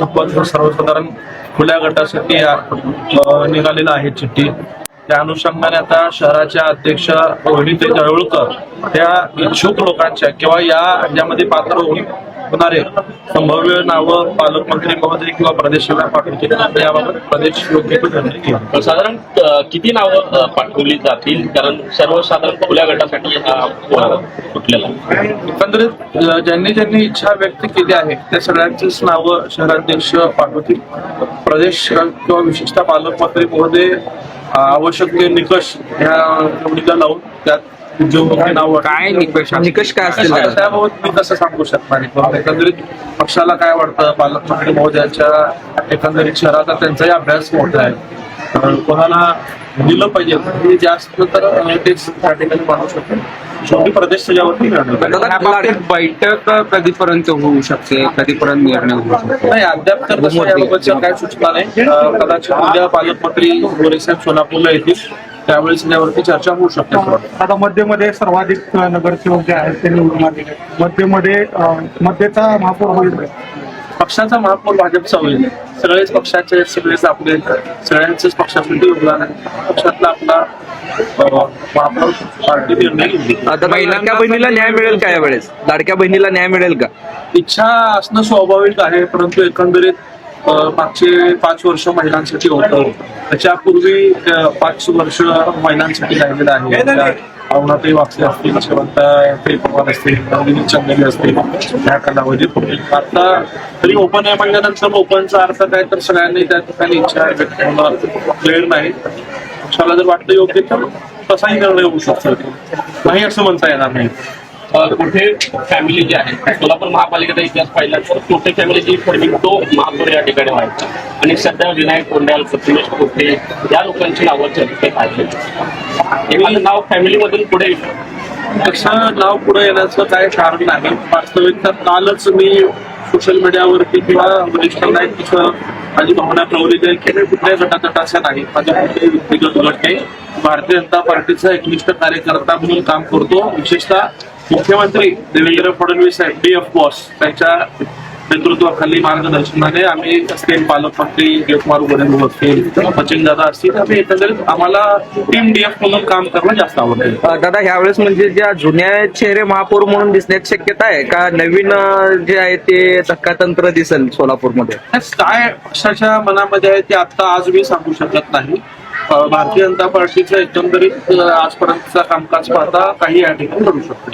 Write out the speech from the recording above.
स्वरूपात सर्वसाधारण खुल्या गटासाठी निघालेला आहे चिठ्ठी. त्या अनुषंगाने आता शहराच्या अध्यक्ष रोहिणी जळवळकर त्या इच्छुक लोकांच्या किंवा यामध्ये पात्र होणारे संभाव्य नावं पालकमंत्री महोदय किंवा प्रदेश पाठवतील. याबाबत प्रदेश योग्य तो निर्णय घेईल. साधारण किती नावं पाठवली जातील, कारण सर्वसाधारण खुल्या गटासाठी कुठलेला एकंदरीत ज्यांनी इच्छा व्यक्त केली आहे त्या सगळ्यांचीच नावं शहराध्यक्ष पाठवतील. प्रदेश किंवा विशेषतः पालकमंत्री महोदय आवश्यक ते निकष ह्या निवडीला लावून त्यात नाव काय निकष काय असतील त्याबाबत मी कसं सांगू शकणार नाही. एकंदरीत पक्षाला काय वाटतं, पालकमंत्री महोदयांच्या एकंदरीत शहराचा त्यांचाही अभ्यास मोठा आहे. कोणाला दिलं पाहिजे हे जास्त तर तेच त्या ठिकाणी पाहू शकतो. शेवटी प्रदेश त्याच्यावरती बैठक कधीपर्यंत होऊ शकते, कधीपर्यंत निर्णय होऊ शकतो? नाही, अद्याप तर याबाबतच्या काय सूचना नाही. कदाचित उद्या पालकमंत्री गोरे साहेब सोलापूरला येतील त्यावेळेस यावरती चर्चा होऊ शकते. आता मध्यमध्ये सर्वाधिक नगरसेवक जे आहेत ते निवडून आलेले मध्यचा महापौर होईल. पक्षाचा महापौर भाजपचा होईल. सगळेच पक्षाचे सगळेच आपले सगळ्यांचेच पक्षासाठी योगदान आहे. पक्षातला आपला महापौर पार्टी निर्णय घेईल. आता लाडक्या बहिणीला न्याय मिळेल का यावेळेस? लाडक्या बहिणीला न्याय मिळेल का? इच्छा असणं स्वाभाविक आहे, परंतु एकंदरीत मागचे 5 वर्ष महिलांसाठी होतं. त्याच्यापूर्वी 5 वर्ष महिलांसाठी राहिलेलं आहे. अवनाताई वागसे असतील, शिवंताई पवार असतील, नवनीत चंदेले असतील, ह्या कालावधीत आता तरी ओपन आहे म्हणल्यानंतर ओपनचा अर्थ काय तर सगळ्यांनी त्या ठिकाणी इच्छा व्यक्त होणं वेळ नाही. पक्षाला जर वाटतं योग्य तर तसाही निर्णय होऊ शकतो. नाही असं म्हणता येणार नाही. कुठे फॅमिली जी आहे, सोलापूर महापालिकेचा इतिहास पाहिला तर कुठे फॅमिलीची फंडिंग तो महापौर या ठिकाणी व्हायचा आणि सध्या विनायक कोंडाल, प्रथमेश कोठे या लोकांची नावं चर्चेत आहेत. एखादं नाव फॅमिलीमधून पुढे तसं नाव पुढे येण्याचं काय कारण नाही. वास्तविक तर कालच मी सोशल मीडियावरती किंवा वरिष्ठ नायक माझी भावना कळवली जाईल की मी कुठल्याही गटातटाचा नाही. माझ्या कुठल्याही व्यक्तिगत गट नाही. भारतीय जनता पार्टीचा एकनिष्ठ कार्यकर्ता म्हणून काम करतो. विशेषतः मुख्यमंत्री देवेंद्र फडणवीस साहेब DF बॉस त्यांच्या नेतृत्वाखाली मार्गदर्शनाने आम्ही असतील, पालकमंत्री जयकुमार गोरे असतील, सचिन दादा असतील, आम्ही एकंदरीत आम्हाला टीम DF म्हणून काम करणं जास्त आवडते. दादा ह्यावेळेस म्हणजे ज्या जुन्या चेहरे महापौर म्हणून दिसण्याची शक्यता आहे का नवीन जे आहे ते धक्कातंत्र दिसेल सोलापूरमध्ये? काय पक्षाच्या मनामध्ये आहे ते आता आज मी सांगू शकत नाही. भारतीय जनता पार्टीचं एकंदरीत आजपर्यंतचा कामकाज पाहता काही या ठिकाणी करू शकतो.